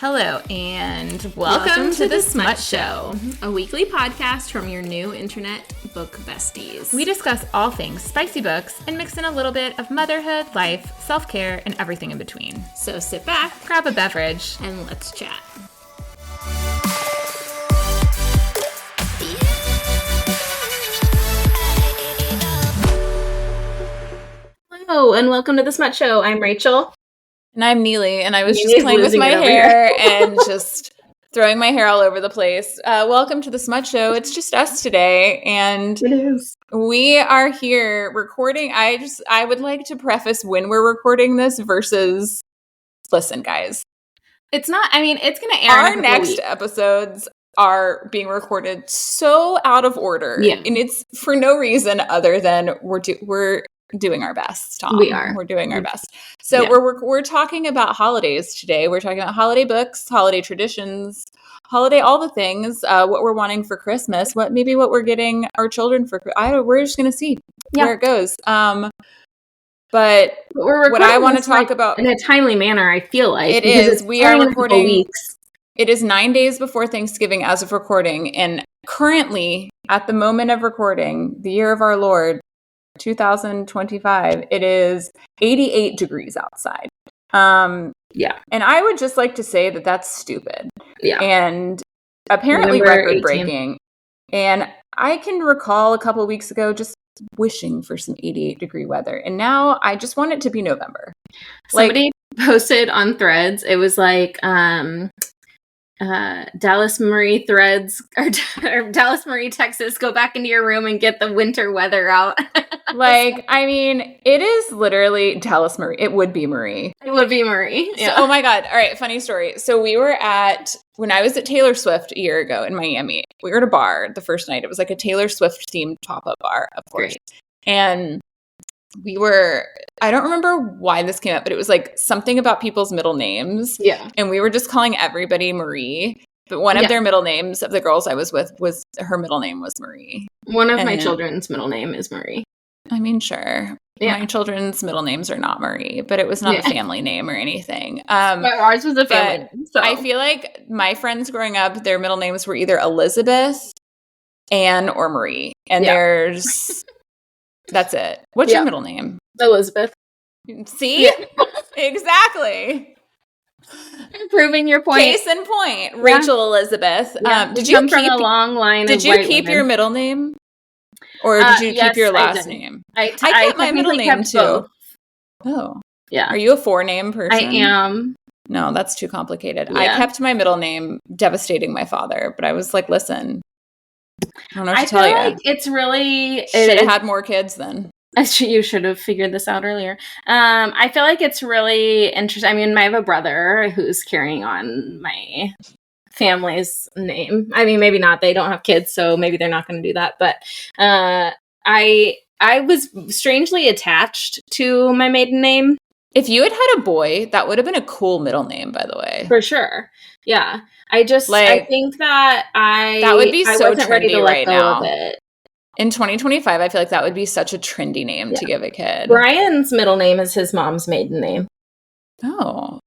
Hello, and welcome to the Smut Show, a weekly podcast from your new internet book besties. We discuss all things spicy books and mix in a little bit of motherhood, life, self-care, and everything in between. So sit back, grab a beverage, and let's chat. Hello, and welcome to the Smut Show. I'm Rachel. And I'm Neely, and I was just playing with my hair and just throwing my hair all over the place. Welcome to the Smut Show. It's just us today, and it is. We are here recording. I would like to preface when we're recording this versus, listen, guys. It's not, it's going to air Our next episodes are being recorded so out of order. Yeah. And it's for no reason other than we're doing our best, Tom. We're doing our best. So we're talking about holidays today. We're talking about holiday books, holiday traditions, all the things, what we're wanting for Christmas, what we're getting our children for. We're just going to see where it goes. But what I want to talk about in a timely manner, I feel like it is. We are recording weeks. It is 9 days before Thanksgiving as of recording, and currently, at the moment of recording, the year of our Lord, 2025, it is 88 degrees outside. And I would just like to say that that's stupid. Yeah. And apparently record breaking. And I can recall a couple of weeks ago just wishing for some 88 degree weather. And now I just want it to be November. Somebody posted on Threads, it was like Dallas Marie Threads or Dallas Marie, Texas, go back into your room and get the winter weather out. It is literally Dallas Marie. It would be Marie. Yeah. So, oh my God. All right. Funny story. So when I was at Taylor Swift a year ago in Miami, we were at a bar the first night. It was like a Taylor Swift themed pop-up bar, of course. Great. And I don't remember why this came up, but it was like something about people's middle names. Yeah. And we were just calling everybody Marie. But one of their middle names of the girls I was with her middle name was Marie. One of my children's middle name is Marie. Sure. Yeah. My children's middle names are not Marie, but it was not a family name or anything. But ours was a family name. So. I feel like my friends growing up, their middle names were either Elizabeth, Anne, or Marie. And that's it. What's your middle name? Elizabeth. See? Yeah. Exactly. Proving your point. Case in point. Rachel Elizabeth. Yeah. Did you keep a long line Did you keep your middle name? Or did you keep your last name? I kept my middle name too. Both. Oh. Yeah. Are you a 4-name person? I am. No, that's too complicated. Yeah. I kept my middle name, devastating my father. But I was like, listen, I don't know what to tell you. Like it's really... Should have had more kids then. You should have figured this out earlier. I feel like it's really interesting. I have a brother who's carrying on my family's name. Maybe not. They don't have kids, so maybe they're not going to do that. But I was strangely attached to my maiden name. If you had had a boy, that would have been a cool middle name, by the way. For sure. Yeah. I think that that would be so wasn't ready to let go now. Of it. In 2025, I feel like that would be such a trendy name to give a kid. Brian's middle name is his mom's maiden name. Oh.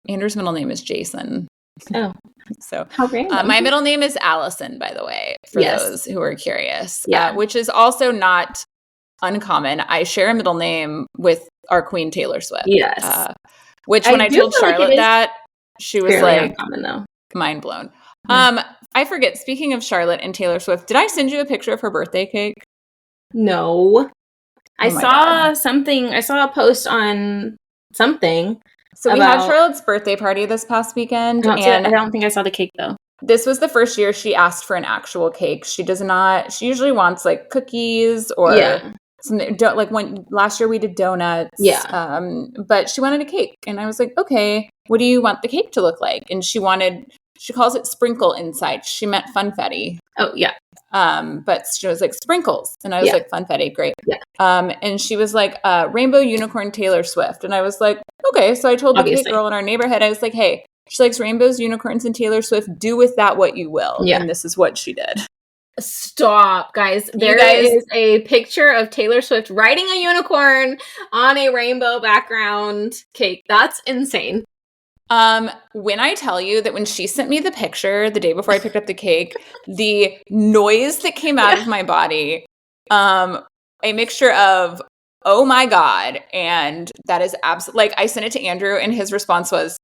Andrew's middle name is Jason. Oh. So how random. My middle name is Allison, by the way, for those who are curious. Yeah. Which is also not uncommon. I share a middle name with our queen, Taylor Swift. Yes. Which when I told Charlotte that, she was like, uncommon, though. Mind blown. I forget, speaking of Charlotte and Taylor Swift, did I send you a picture of her birthday cake? No. I saw something. I saw a post on something. So we had Charlotte's birthday party this past weekend. I don't think I saw the cake, though. This was the first year she asked for an actual cake. She usually wants like cookies or something. Like last year we did donuts. Yeah. But she wanted a cake. And I was like, okay, what do you want the cake to look like? And she calls it sprinkle inside. She meant funfetti. Oh, yeah. But she was like sprinkles. And I was like, funfetti, great. Yeah. And she was like, rainbow unicorn Taylor Swift. And I was like, okay. So I told the cake girl in our neighborhood, I was like, hey, she likes rainbows, unicorns, and Taylor Swift. Do with that what you will. Yeah. And this is what she did. Stop, guys. There is a picture of Taylor Swift riding a unicorn on a rainbow background cake. That's insane. When I tell you that when she sent me the picture the day before I picked up the cake, the noise that came out of my body, a mixture of, oh my God, and that is absolutely, like, I sent it to Andrew and his response was,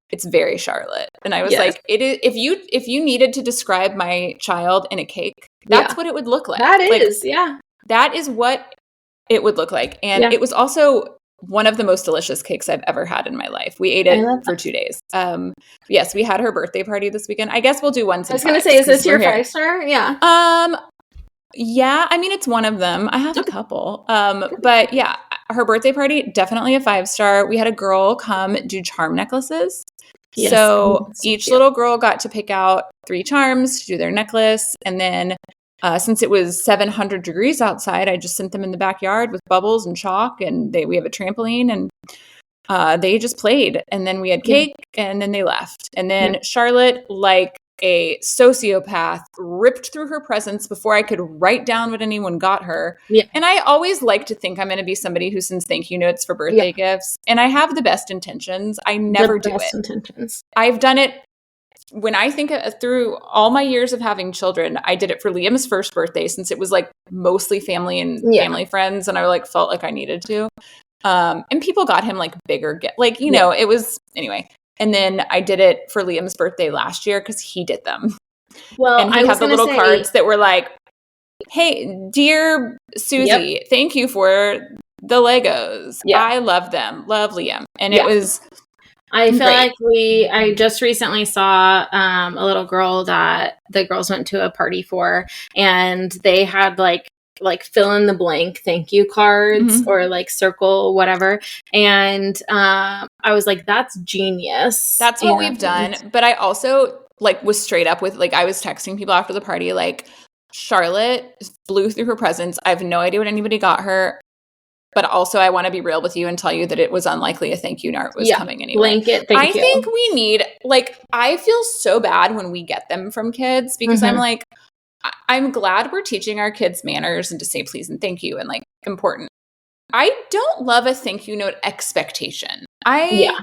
it's very Charlotte. And I was like, it is, if you needed to describe my child in a cake, that's what it would look like. That is, like, that is what it would look like. And it was also one of the most delicious cakes I've ever had in my life. We ate it for 2 days. Yes, we had her birthday party this weekend. I guess we'll do ones and I was going to say, is this your 5-star? Yeah. Yeah, I mean, it's one of them. I have a couple. But yeah, her birthday party, definitely a 5-star. We had a girl come do charm necklaces. Yes, so each little girl got to pick out 3 charms to do their necklace. And then since it was 700 degrees outside, I just sent them in the backyard with bubbles and chalk, and we have a trampoline, and they just played. And then we had cake, and then they left. And then Charlotte, like a sociopath, ripped through her presents before I could write down what anyone got her. Yeah. And I always like to think I'm going to be somebody who sends thank you notes for birthday gifts. And I have the best intentions. I never do it. Intentions. I've done it. When I think through all my years of having children, I did it for Liam's first birthday, since it was like mostly family and family friends, and I like felt like I needed to. And people got him like bigger gifts, like, you know, it was anyway. And then I did it for Liam's birthday last year because he did them. Well, and he had the little cards that were like, "Hey, dear Susie, thank you for the Legos. I love them. Love Liam." And it was. I feel like I just recently saw a little girl that the girls went to a party for, and they had like fill in the blank thank you cards or like circle whatever. And I was like, that's genius. That's what we've done. But I also like was straight up with, like, I was texting people after the party, like, Charlotte blew through her presents. I have no idea what anybody got her. But also, I want to be real with you and tell you that it was unlikely a thank you note was coming anyway. Blanket thank you. I think we need, like, I feel so bad when we get them from kids, because I'm like, I'm glad we're teaching our kids manners and to say please and thank you and like important. I don't love a thank you note expectation. I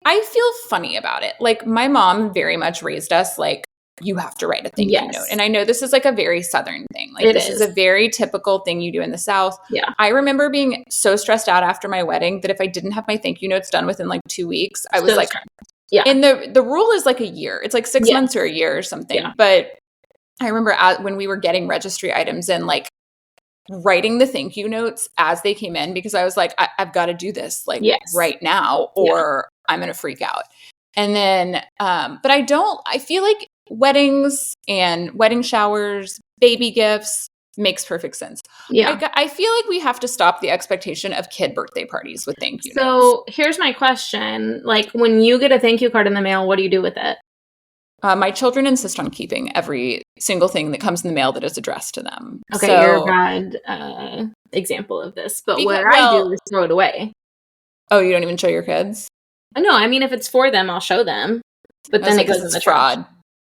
feel funny about it. Like, my mom very much raised us like, you have to write a thank you note. And I know this is like a very Southern thing. Like, this is a very typical thing you do in the South. Yeah. I remember being so stressed out after my wedding that if I didn't have my thank you notes done within like 2 weeks, I was like, and the rule is like a year. It's like 6 months or a year or something. Yeah. But I remember when we were getting registry items and like writing the thank you notes as they came in, because I was like, I've got to do this like right now, or I'm going to freak out. And then, but I feel like weddings and wedding showers, baby gifts makes perfect sense. Yeah. I feel like we have to stop the expectation of kid birthday parties with thank you notes. So here's my question. Like, when you get a thank you card in the mail, what do you do with it? My children insist on keeping every single thing that comes in the mail that is addressed to them. Okay, so, you're a bad example of this. But what I do is throw it away. Oh, you don't even show your kids? No, I mean, if it's for them, I'll show them. But then it goes in the fraud.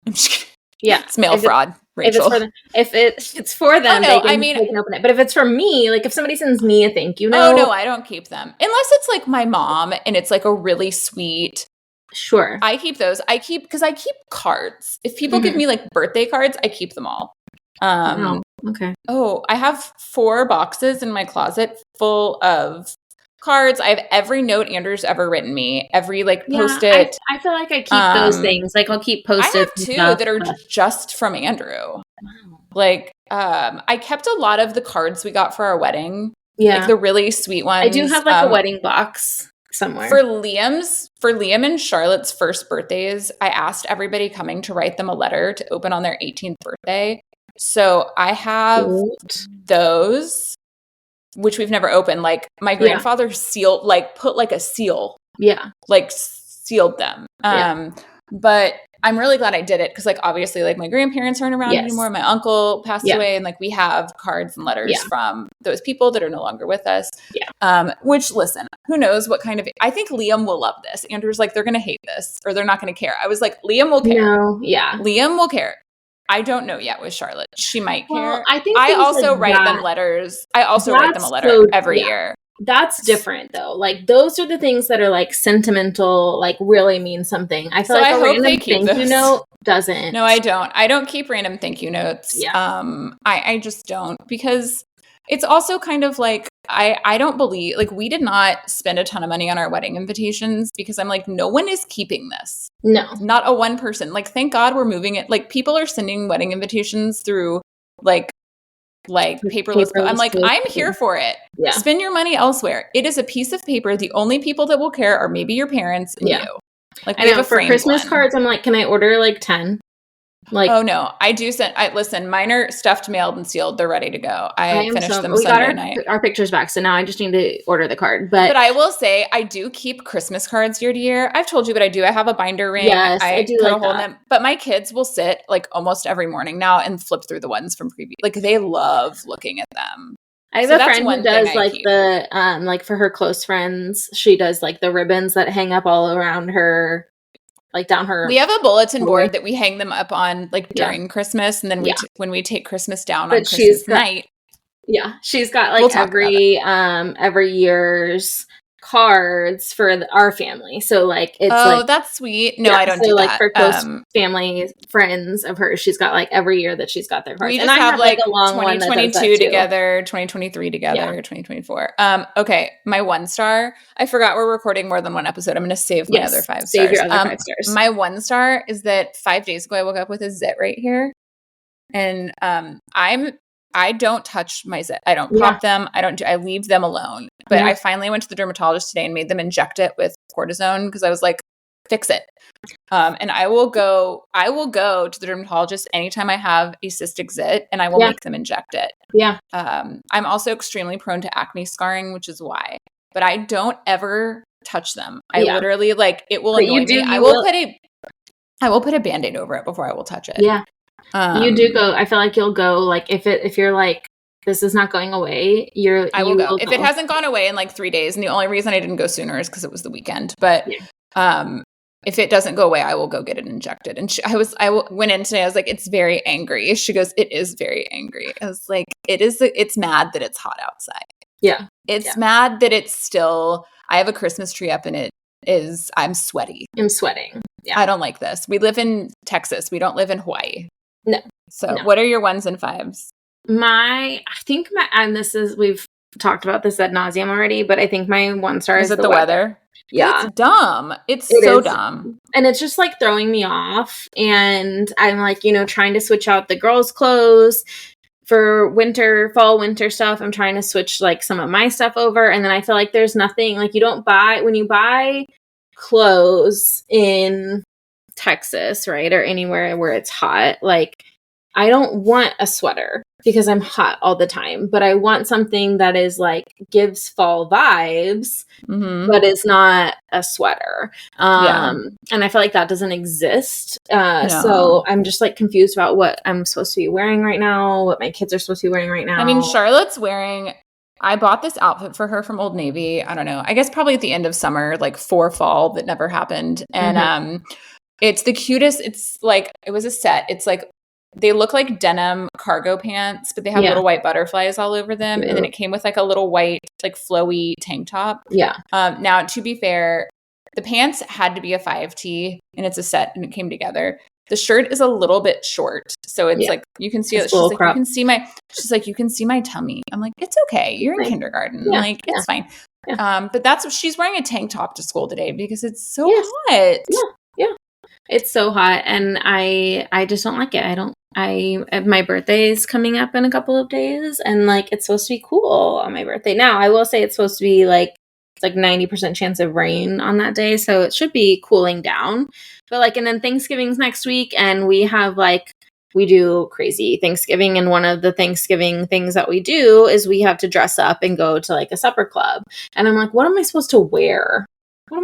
I'm just kidding. Yeah, it's mail fraud, Rachel. If it's for them, they can open it. But if it's for me, like if somebody sends me a thank you note. Oh, no, I don't keep them. Unless it's like my mom and it's like a really sweet. Sure. I keep those. Because I keep cards. If people give me like birthday cards, I keep them all. Okay. Oh, I have 4 boxes in my closet full of cards. I have every note Andrew's ever written me, every like Post-it. I feel like I keep those things. Like, I'll keep Post-its. I have 2 that are just from Andrew. Wow. Like, I kept a lot of the cards we got for our wedding. Yeah. Like the really sweet ones. I do have like a wedding box somewhere. For Liam and Charlotte's first birthdays, I asked everybody coming to write them a letter to open on their 18th birthday. So I have those, which we've never opened. Like, my grandfather sealed, like put like a seal. Yeah. Like sealed them. But I'm really glad I did it, because like obviously like my grandparents aren't around anymore. My uncle passed away, and like we have cards and letters from those people that are no longer with us. Yeah. Which, listen, who knows what kind of, I think Liam will love this. Andrew's like, they're going to hate this or they're not going to care. I was like, Liam will care. No, yeah. Liam will care. I don't know yet with Charlotte. She might care. I think I also write them letters. I also write them a letter every year. That's different though. Like those are the things that are like sentimental, like really mean something. I feel like a random thank you note doesn't. No, I don't. I don't keep random thank you notes. Yeah. I just don't, because it's also kind of like, I don't believe, like, we did not spend a ton of money on our wedding invitations, because I'm like, no one is keeping this. No. Not a one person. Like, thank God we're moving it. Like, people are sending wedding invitations through like paperless. I'm like, I'm here for it. Yeah. Spend your money elsewhere. It is a piece of paper. The only people that will care are maybe your parents and you. Like, we have a framed Christmas cards, I'm like, can I order like 10? Like, oh no, I do send. Listen, mine are stuffed, mailed, and sealed. They're ready to go. I finished them Sunday night. Our pictures back, so now I just need to order the card. But I will say, I do keep Christmas cards year to year. I've told you, but I do. I have a binder ring. Yes, I do put like a hole in them. But my kids will sit like almost every morning now and flip through the ones from previous. Like, they love looking at them. I have a friend who does like the like for her close friends. She does like the ribbons that hang up all around her. Like down her. We have a bulletin board that we hang them up on like during Christmas, and then when we take Christmas down on Christmas night. Yeah, she's got like every year's cards for our family. So like it's like, that's sweet. No, I don't do like that. For close family friends of hers, she's got like every year that she's got their cards. We just have like a long 2022 together, 2023 together, 2024. Okay, my 1 star. I forgot we're recording more than one episode. I'm going to save my other 5 stars. Save your other 5 stars. My 1 star is that 5 days ago I woke up with a zit right here, and I don't touch my zit. I don't pop them. I leave them alone. But I finally went to the dermatologist today and made them inject it with cortisone, because I was like, fix it. And I will go to the dermatologist anytime I have a cystic zit, and I will make them inject it. Yeah. I'm also extremely prone to acne scarring, which is why. But I don't ever touch them. I literally, like, it will annoy me. I will put a Band-Aid over it before I will touch it. Yeah. You do go. I feel like you'll go, like, if you're like, this is not going away, I will go. If it hasn't gone away in like 3 days, and the only reason I didn't go sooner is because it was the weekend. But if it doesn't go away, I will go get it injected. And I went in today. I was like, it's very angry. She goes, it is very angry. I was like, it's mad that it's hot outside. Yeah. It's mad that it's still, I have a Christmas tree up, and I'm sweaty. I'm sweating. Yeah. I don't like this. We live in Texas. We don't live in Hawaii. No. So what are your 1s and 5s? We've talked about this ad nauseum already, but I think my 1 star is the weather. Yeah. It's dumb. It's so dumb. And it's just like throwing me off. And I'm like, trying to switch out the girls' clothes for fall, winter stuff. I'm trying to switch like some of my stuff over. And then I feel like there's nothing, like, when you buy clothes in Texas, right, or anywhere where it's hot, like, I don't want a sweater because I'm hot all the time, but I want something that is like gives fall vibes, but is not a sweater. And I feel like that doesn't exist. So I'm just like confused about what I'm supposed to be wearing right now, what my kids are supposed to be wearing right now. I mean, Charlotte's wearing, I bought this outfit for her from Old Navy. I don't know. I guess probably at the end of summer, like for fall, that never happened. And it's the cutest. It's like, it was a set. It's like, they look like denim cargo pants, but they have little white butterflies all over them. And then it came with like a little white, like flowy tank top. Yeah. Now, to be fair, the pants had to be a 5T, and it's a set, and it came together. The shirt is a little bit short, so it's like, you can see it. She's like, you can see my tummy. I'm like, it's okay. You're in kindergarten. Yeah. Like, it's fine. Yeah. But that's what she's wearing, a tank top to school today because it's so hot. Yeah. It's so hot, and I just don't like it. My birthday's coming up in a couple of days, and like, it's supposed to be cool on my birthday. Now, I will say it's supposed to be like, it's like 90% chance of rain on that day, so it should be cooling down. But like, and then Thanksgiving's next week, and we do crazy Thanksgiving, and one of the Thanksgiving things that we do is we have to dress up and go to like a supper club. And I'm like, what am I supposed to wear? Well,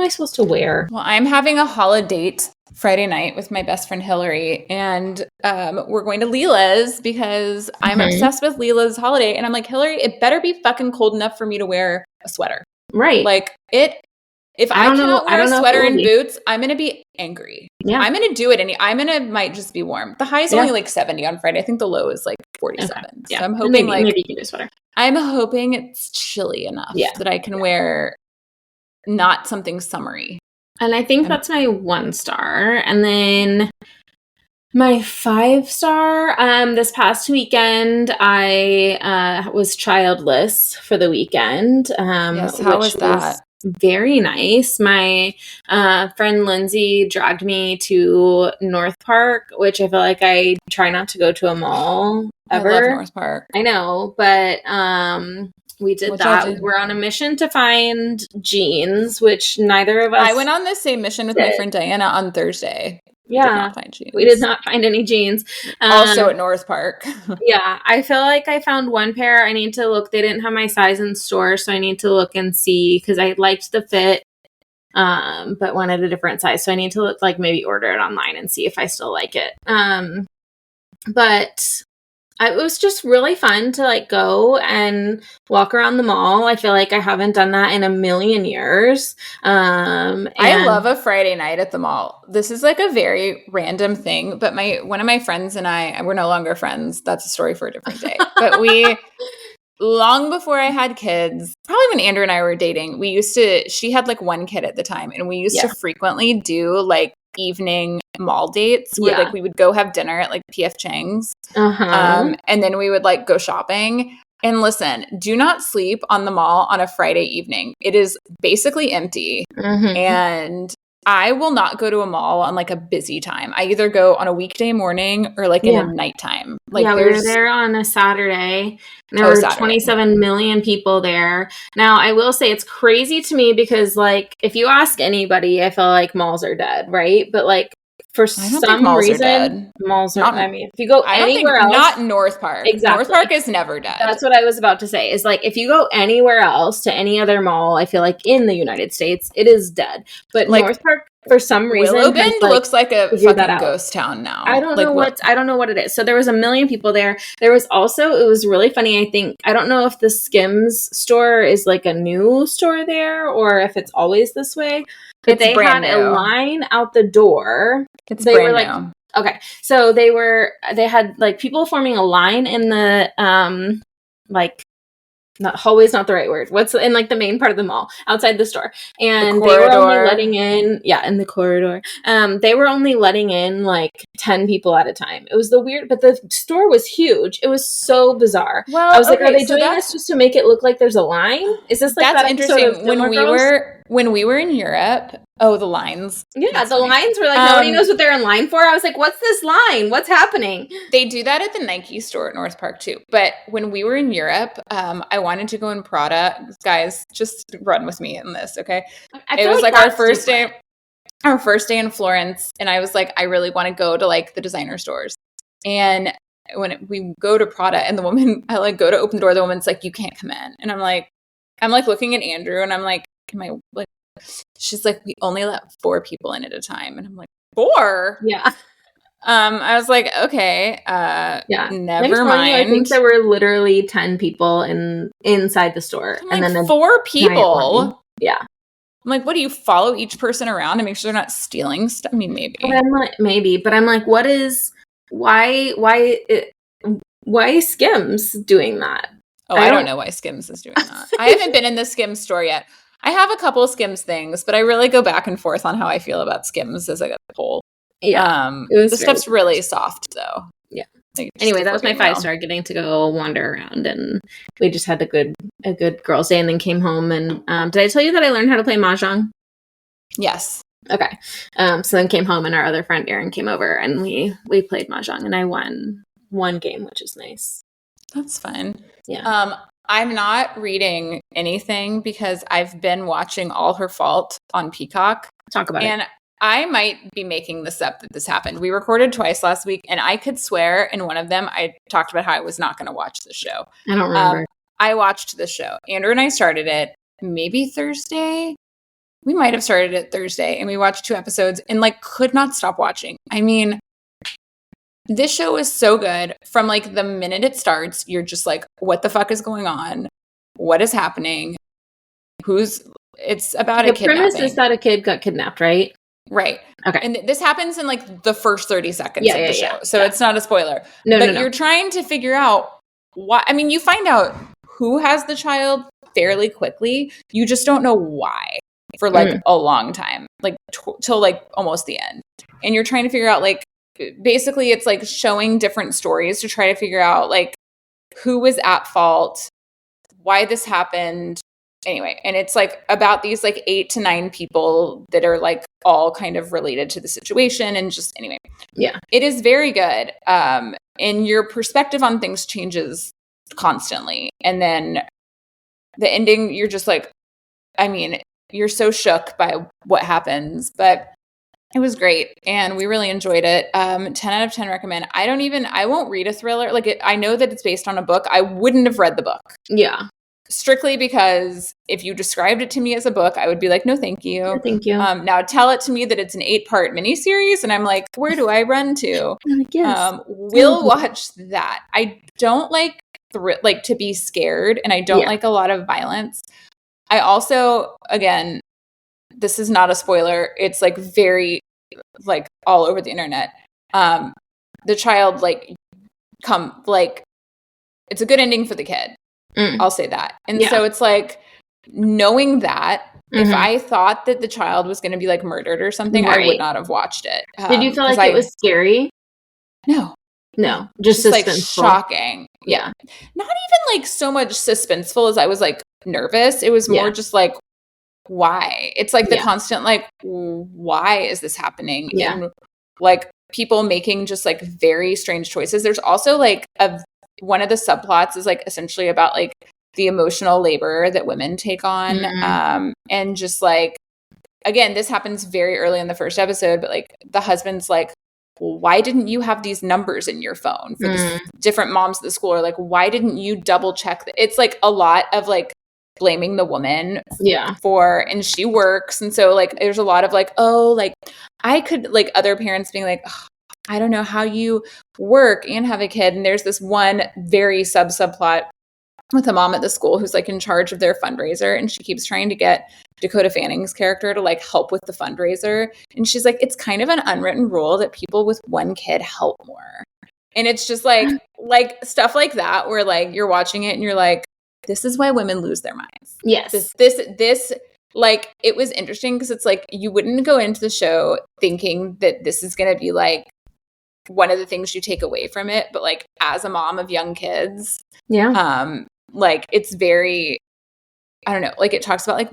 I'm having a holiday Friday night with my best friend Hillary, and we're going to Leela's because I'm obsessed with Leela's holiday. And I'm like, Hillary, it better be fucking cold enough for me to wear a sweater. Right. Like, if I cannot wear a sweater and boots, I'm going to be angry. Yeah. I'm going to do it. Might just be warm. The high is only like 70 on Friday. I think the low is like 47. Okay. Yeah. So I'm hoping maybe you can do a sweater. I'm hoping it's chilly enough that I can wear not something summery. And I think that's my 1 star. And then my 5 star, this past weekend, I was childless for the weekend. Yes, how was that? Very nice. My friend Lindsay dragged me to North Park, which I feel like I try not to go to a mall ever. I love North Park. I know, but we did that. We're on a mission to find jeans, which neither of us. I went on the same mission with my friend Diana on Thursday. Yeah, did not find jeans. We did not find any jeans. Also at North Park. Yeah, I feel like I found one pair. I need to look. They didn't have my size in store, so I need to look and see because I liked the fit, but wanted a different size. So I need to look, like maybe order it online and see if I still like it. But it was just really fun to like go and walk around the mall. I feel like I haven't done that in a million years. I love a Friday night at the mall. This is like a very random thing, but one of my friends and we're no longer friends. That's a story for a different day. But long before I had kids, probably when Andrew and I were dating, she had like 1 kid at the time, and we used to frequently do like evening mall dates where like we would go have dinner at like PF Chang's, and then we would like go shopping. And listen, do not sleep on the mall on a Friday evening. It is basically empty, and I will not go to a mall on like a busy time. I either go on a weekday morning or like in the nighttime. Like we were there on a Saturday. And there were 27 million people there. Now, I will say it's crazy to me because like if you ask anybody, I feel like malls are dead, right? But like for some reason, malls are. I mean, if you go anywhere else, not North Park. Exactly. North Park is never dead. That's what I was about to say. Is like if you go anywhere else to any other mall, I feel like in the United States, it is dead. But like, North Park, for some reason, Willow Bend looks like a fucking ghost town now. I don't know what it is. So there was 1 million people there. There was also, it was really funny. I don't know if the Skims store is like a new store there or if it's always this way. But they had a line out the door. They were like, okay, so they had like people forming a line in the like. Not hallway's not the right word. What's in like the main part of the mall outside the store, and they were only letting in in the corridor. They were only letting in like 10 people at a time. It was but the store was huge. It was so bizarre. Well, I was like, are they doing this just to make it look like there's a line? Is this like that's interesting? When we were in Europe, the lines. Yeah, the lines were like nobody knows what they're in line for. I was like, what's this line? What's happening? They do that at the Nike store at North Park too. But when we were in Europe, I wanted to go in Prada. Guys, just run with me in this, okay? It was like our first day in Florence, and I was like, I really want to go to like the designer stores. And when we go to Prada, and the woman, I like go to open the door, the woman's like, you can't come in. And I'm like looking at Andrew, and I'm like, am I like? She's like, we only let 4 people in at a time. And I'm like, 4? Yeah. I was like, okay, never mind. I think there were literally 10 people inside the store. And then 4 people. Yeah. I'm like, what do you follow each person around to make sure they're not stealing stuff? I mean, maybe. But I'm like, why is Skims doing that? Oh, I don't know why Skims is doing that. I haven't been in the Skims store yet. I have a couple of Skims things, but I really go back and forth on how I feel about Skims as a whole. Yeah. The stuff's really soft, though. Yeah. Anyway, that was my 5-star, getting to go wander around, and we just had a good girls' day, and then came home. And did I tell you that I learned how to play mahjong? Yes. Okay. So then came home, and our other friend Erin came over, and we played mahjong, and I won 1 game, which is nice. That's fun. Yeah. I'm not reading anything because I've been watching All Her Fault on Peacock. Talk about it. And I might be making this up that this happened. We recorded twice last week, and I could swear in one of them I talked about how I was not going to watch the show. I don't remember. I watched the show. Andrew and I started it maybe Thursday. We might have started it Thursday, and we watched 2 episodes and like could not stop watching. I mean, this show is so good. From like the minute it starts, you're just like, what the fuck is going on? What is happening? It's about a kidnapping. The premise is that a kid got kidnapped, right? Right. Okay. And this happens in like the first 30 seconds of the show. So it's not a spoiler. No, but you're trying to figure out why. I mean, you find out who has the child fairly quickly. You just don't know why for like a long time, like till like almost the end. And you're trying to figure out like, basically it's like showing different stories to try to figure out like who was at fault, why this happened. Anyway, and it's like about these like 8 to 9 people that are like all kind of related to the situation. And just anyway, it is very good. And your perspective on things changes constantly. And then the ending, you're just like, I mean, you're so shook by what happens, but it was great. And we really enjoyed it. 10 out of 10 recommend. I won't read a thriller. Like I know that it's based on a book. I wouldn't have read the book. Yeah. Strictly because if you described it to me as a book, I would be like, no, thank you. No, thank you. Now tell it to me that it's an 8-part miniseries, and I'm like, where do I run to? Yes. We'll watch that. I don't like to be scared, and I don't like a lot of violence. I also, again, this is not a spoiler. It's like very like all over the internet. The child it's a good ending for the kid. I'll say that. And so it's like knowing that if I thought that the child was going to be like murdered or something, I would not have watched it. Did you feel like it was scary? No, just like shocking. Yeah. Not even like so much suspenseful as I was like nervous. It was more just like, why? It's like the constant like, why is this happening? And like people making just like very strange choices. There's also like one of the subplots is like essentially about like the emotional labor that women take on. And just like, again, this happens very early in the first episode, but like the husband's like, well, why didn't you have these numbers in your phone for the different moms at the school? Or like, why didn't you double check that? It's like a lot of like blaming the woman and she works. And so like, there's a lot of like, oh, like I could like other parents being like, oh, I don't know how you work and have a kid. And there's this one very subplot with a mom at the school who's like in charge of their fundraiser. And she keeps trying to get Dakota Fanning's character to like help with the fundraiser. And she's like, it's kind of an unwritten rule that people with one kid help more. And it's just like stuff like that, where like you're watching it and you're like, this is why women lose their minds. Yes. This like, it was interesting because it's like, you wouldn't go into the show thinking that this is going to be like one of the things you take away from it. But like, as a mom of young kids, like it's very, I don't know, like it talks about like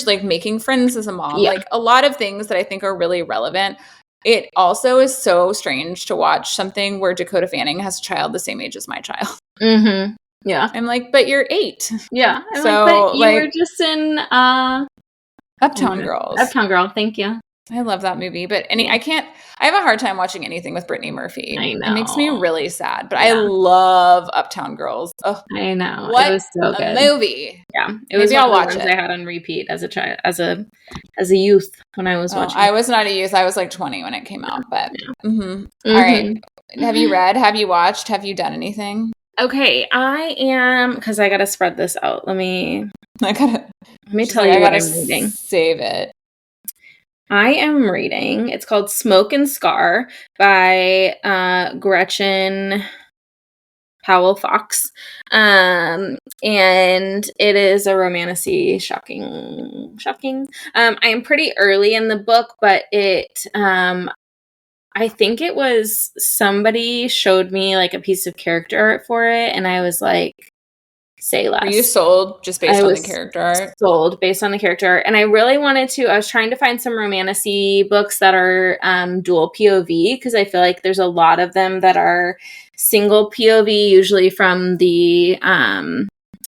like making friends as a mom, like a lot of things that I think are really relevant. It also is so strange to watch something where Dakota Fanning has a child the same age as my child. Yeah. I'm like, but you're 8. Yeah. I'm so like, but you were just in Uptown Girls. Uptown Girl, thank you. I love that movie, but I have a hard time watching anything with Brittany Murphy. I know. It makes me really sad, but I love Uptown Girls. Oh, I know. What it was so good. Movie. Yeah. It was Maybe I'll watch it. I had on repeat as a child, as a youth when I was watching. I was not a youth. I was like 20 when it came out, but all right. Have you read? Have you watched? Have you done anything? Okay, I am, because I gotta spread this out. Let me tell you what I'm reading. Save it. I am reading. It's called Smoke and Scar by Gretchen Powell Fox. And it is a romantasy, shocking. I am pretty early in the book, but it I think it was somebody showed me like a piece of character art for it, and I was like, say less. Were you sold just based on the character art? Sold based on the character art. And I really wanted to, I was trying to find some romantasy books that are dual POV, because I feel like there's a lot of them that are single POV, usually from the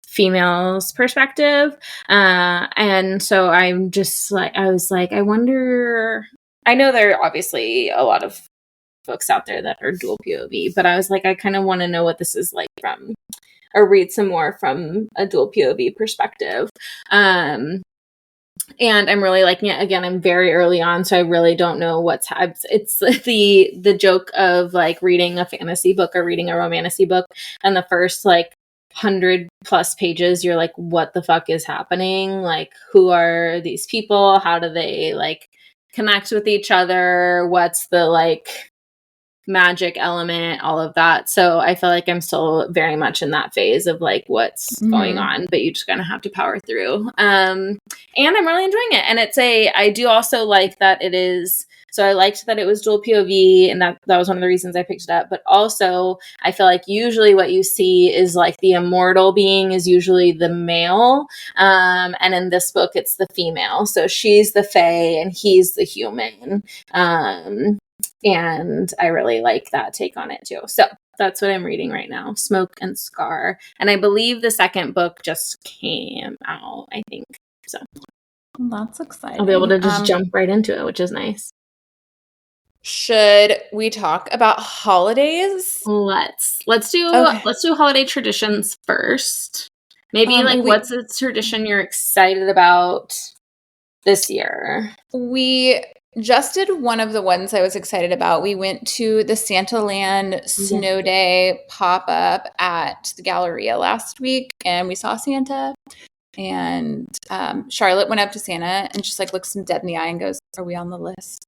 female's perspective. And so I'm just like, I was like, I wonder, I know there are obviously a lot of books out there that are dual POV, but I was like, I kind of want to know what this is like from, or read some more from a dual POV perspective. And I'm really liking it. Again, I'm very early on, so I really don't know what's it's the joke of like reading a fantasy book or reading a romantasy book, and the first like 100+ pages, you're like, what the fuck is happening? Like, who are these people? How do they like connect with each other, what's the like magic element, all of that. So I feel like I'm still very much in that phase of like what's going on, but you just gonna have to power through. And I'm really enjoying it. And I do also like that it is, so I liked that it was dual POV, and that was one of the reasons I picked it up. But also I feel like usually what you see is like the immortal being is usually the male. And in this book it's the female. So she's the fae and he's the human. And I really like that take on it too. So that's what I'm reading right now, Smoke and Scar. And I believe the second book just came out, I think. So that's exciting. I'll be able to just jump right into it, which is nice. Should we talk about holidays? Let's do holiday traditions first. Maybe what's a tradition you're excited about this year? We just did one of the ones I was excited about. We went to the Santa Land Snow Day pop-up at the Galleria last week, and we saw Santa. And Charlotte went up to Santa and just like looks him dead in the eye and goes, "Are we on the list?"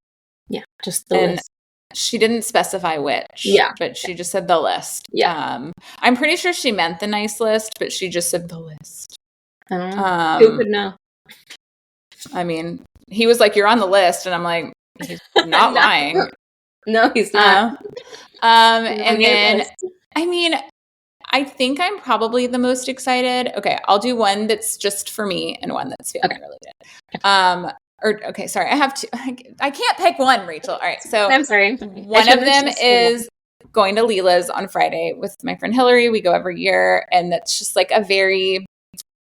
Yeah, just the list. She didn't specify which. Yeah, but she just said the list. Yeah, I'm pretty sure she meant the nice list, but she just said the list. Who could know? I mean, he was like, "You're on the list," and I'm like, he's not lying. No, he's not. And then, I mean, I think I'm probably the most excited. Okay, I'll do one that's just for me and one that's family related. Sorry, I have two. I can't pick one, Rachel. All right, so I'm sorry. One of them is going to Leela's on Friday with my friend Hillary. We go every year, and that's just like a very,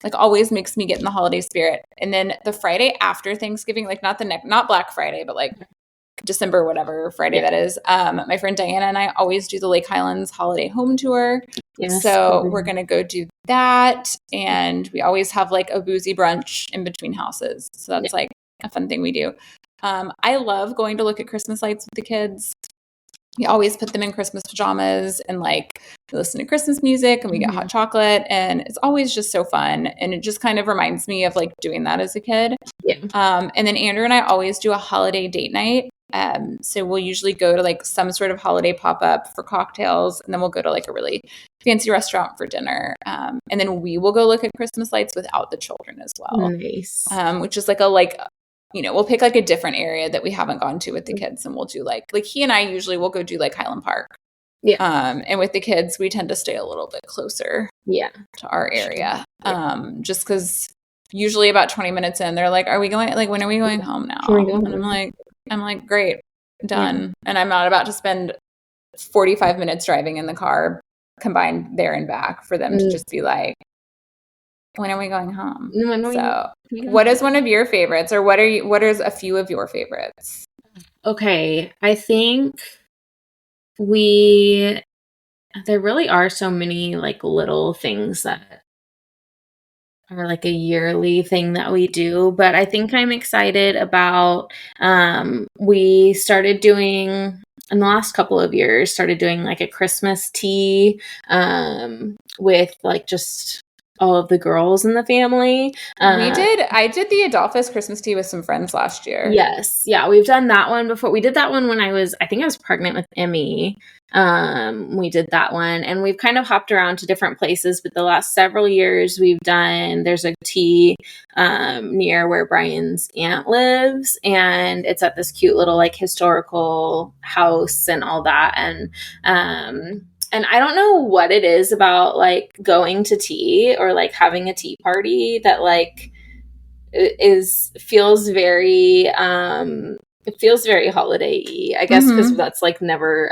like, always makes me get in the holiday spirit. And then the Friday after Thanksgiving, like not Black Friday, but like December, whatever Friday that is. My friend Diana and I always do the Lake Highlands holiday home tour. Yes, so we're going to go do that. And we always have like a boozy brunch in between houses. So that's like a fun thing we do. I love going to look at Christmas lights with the kids. We always put them in Christmas pajamas and like listen to Christmas music, and we get hot chocolate, and it's always just so fun. And it just kind of reminds me of like doing that as a kid. Yeah. And then Andrew and I always do a holiday date night. So we'll usually go to like some sort of holiday pop-up for cocktails, and then we'll go to like a really fancy restaurant for dinner. And then we will go look at Christmas lights without the children as well. Nice. Which is we'll pick like a different area that we haven't gone to with the kids, and we'll do like he and I usually will go do like Highland Park. Yeah. And with the kids, we tend to stay a little bit closer to our area. Just because usually about 20 minutes in, they're like, "Are we going, like, when are we going home now?" And I'm like, "Great, done." Yeah. And I'm not about to spend 45 minutes driving in the car combined there and back for them to just be like, "When are we going home?" What is one of your favorites, or what is a few of your favorites? Okay, I think there really are so many like little things that are like a yearly thing that we do, but I think I'm excited about, we started doing, in the last couple of years, started doing like a Christmas tea, with like just all of the girls in the family. I did the Adolphus Christmas tea with some friends last year. Yes. Yeah. We've done that one before. We did that one when I think I was pregnant with Emmy. We did that one, and we've kind of hopped around to different places, but the last several years there's a tea, near where Brian's aunt lives, and it's at this cute little like historical house and all that. And I don't know what it is about like going to tea or like having a tea party that like feels very holiday-y, I guess, because that's like never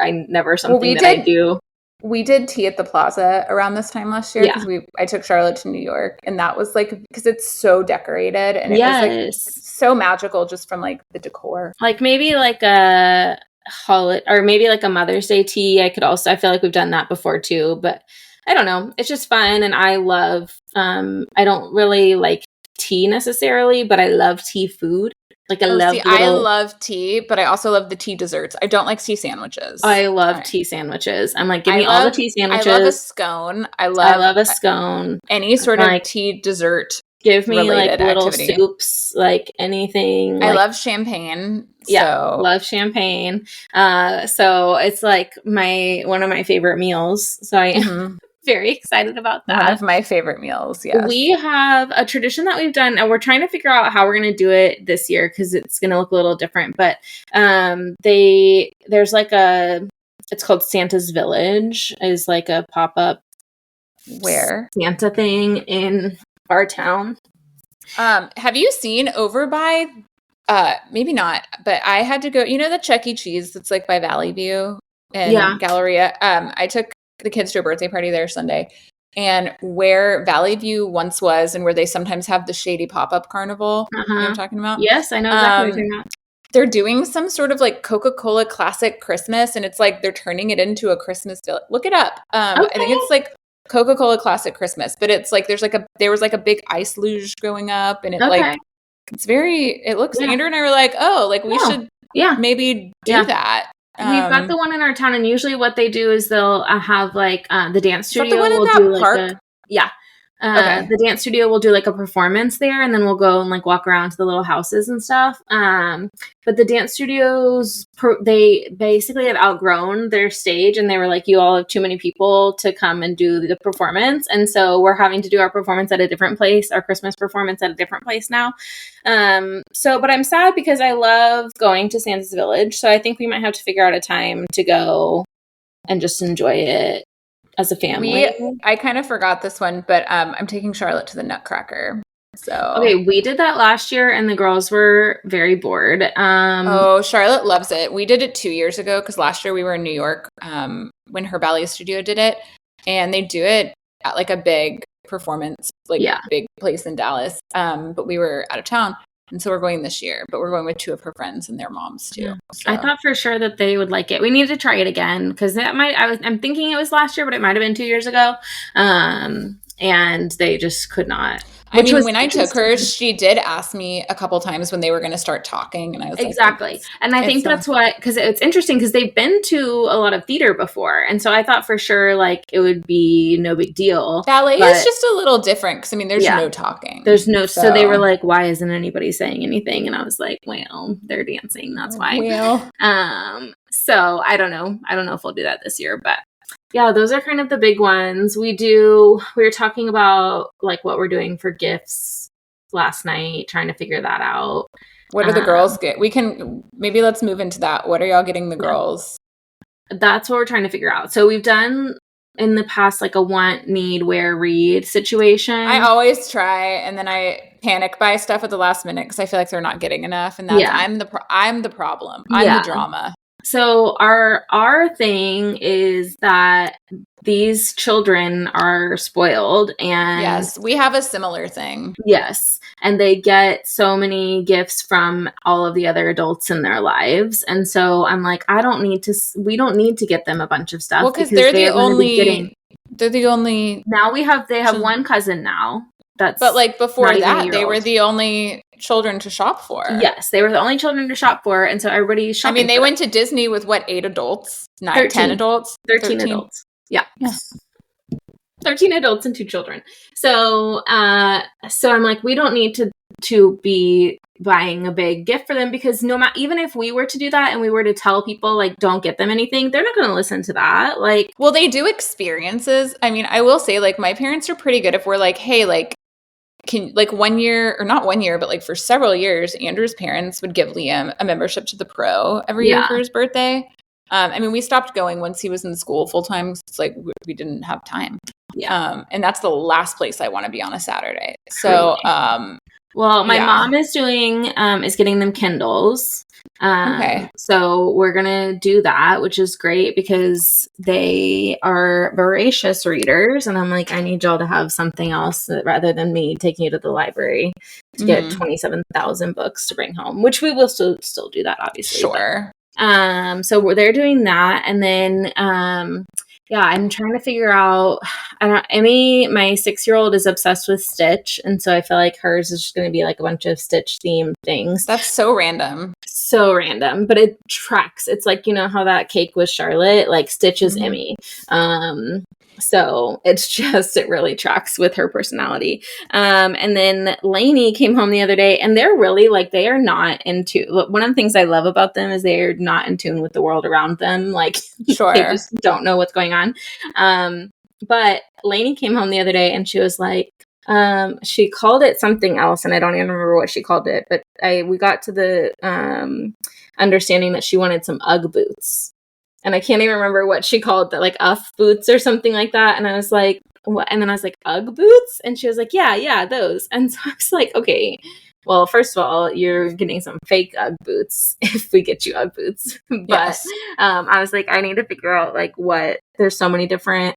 something I do. We did tea at the Plaza around this time last year because I took Charlotte to New York, and that was like, because it's so decorated, and it was like so magical just from like the decor. Like maybe like a holiday, or maybe like a Mother's Day tea. I feel like we've done that before too, but I don't know. It's just fun, and I love, I don't really like tea necessarily, but I love tea food. Like I love tea, but I also love the tea desserts. I don't like tea sandwiches. I love tea sandwiches. I'm like, give me all the tea sandwiches. I love a scone. I love a scone. Any sort of tea dessert Give me related like little activity. soups, like anything. I love champagne. Yeah, so. love champagne. So it's like one of my favorite meals. So I am very excited about that. One of my favorite meals, yes. We have a tradition that we've done, and we're trying to figure out how we're going to do it this year because it's going to look a little different. But there's like it's called Santa's Village, is like a pop-up Santa thing in our town. Have you seen over by maybe not, but I had to go, the Chuck E. Cheese that's like by Valley View and Galleria. I took the kids to a birthday party there Sunday, and where Valley View once was and where they sometimes have the shady pop-up carnival, you know what I'm talking about? Yes, I know exactly what you're talking about. They're doing some sort of like Coca-Cola Classic Christmas, and it's like they're turning it into a Christmas village. Look it up. I think it's like Coca-Cola Classic Christmas, but it's like there was like a big ice luge going up, and it like it looks. Andrew and I were like, we should maybe do that. We've got the one in our town, and usually what they do is they'll have like the dance studio will do like park? The dance studio will do like a performance there, and then we'll go and like walk around to the little houses and stuff. But the dance studios, they basically have outgrown their stage, and they were like, you all have too many people to come and do the performance. And so we're having to do our performance at a different place, our Christmas performance at a different place now. But I'm sad because I love going to Santa's Village. So I think we might have to figure out a time to go and just enjoy it as a family. I kind of forgot this one, but I'm taking Charlotte to the Nutcracker. So we did that last year, and the girls were very bored. Charlotte loves it. We did it 2 years ago because last year we were in New York when her ballet studio did it, and they do it at like a big performance, big place in Dallas. But we were out of town. And so we're going this year, but we're going with 2 of her friends and their moms too. Yeah. So. I thought for sure that they would like it. We need to try it again because I'm thinking it was last year, but it might have been 2 years ago. And they just could not. When I took her, she did ask me a couple times when they were going to start talking, and I was exactly. And I think that's because it's interesting because they've been to a lot of theater before, and so I thought for sure like it would be no big deal. Ballet is just a little different because there's no talking. There's no. So they were like, "Why isn't anybody saying anything?" And I was like, "Well, they're dancing. That's why." Well, so I don't know. I don't know if we'll do that this year, but. Yeah, those are kind of the big ones. We were talking about like what we're doing for gifts last night, trying to figure that out. What do the girls get? Maybe let's move into that. What are y'all getting the girls? That's what we're trying to figure out. So we've done in the past like a want, need, wear, read situation. I always try, and then I panic buy stuff at the last minute because I feel like they're not getting enough, and that's I'm the problem. I'm the drama. So our thing is that these children are spoiled, and yes, we have a similar thing. Yes, and they get so many gifts from all of the other adults in their lives, and so I'm like, we don't need to get them a bunch of stuff. Well, because they're the only. Now they have one cousin now. But like before that, they were the only children to shop for. Yes, they were the only children to shop for, and so everybody's shopping. They went to Disney with 8 adults? 10 adults? 13 adults. Yeah. Yes. 13 adults and 2 children. So I'm like, we don't need to be buying a big gift for them because even if we were to do that and we were to tell people like don't get them anything, they're not going to listen to that. Like, well, they do experiences. I will say like my parents are pretty good if we're like, hey, like can like 1 year or not 1 year, but like for several years, Andrew's parents would give Liam a membership to the Pro every year for his birthday. We stopped going once he was in school full time. It's like we didn't have time. Yeah. And that's the last place I want to be on a Saturday. So, well, my mom is getting them Kindles. Okay. So we're going to do that, which is great because they are voracious readers. And I'm like, I need y'all to have something else rather than me taking you to the library to get 27,000 books to bring home, which we will still do that, obviously. Sure. So they're doing that. And then, Yeah, I'm trying to figure out. I don't. Emmy, my 6-year-old, is obsessed with Stitch, and so I feel like hers is just going to be like a bunch of Stitch themed things. That's so random. So random, but it tracks. It's like, you know how that cake was Charlotte, like Stitch is Emmy. So it's just, it really tracks with her personality. And then Lainey came home the other day, and they're really like, they are not into, one of the things I love about them is they're not in tune with the world around them. Like, Sure. they just don't know what's going on. But Lainey came home the other day and she was like, she called it something else, and I don't even remember what she called it, but we got to the understanding that she wanted some Ugg boots. And I can't even remember what she called that, like Uff boots or something like that. And I was like, what? And then I was like, Ugg boots? And she was like, yeah, those. And so I was like, okay, well, first of all, you're getting some fake Ugg boots if we get you Ugg boots. But yes. I was like, I need to figure out like there's so many different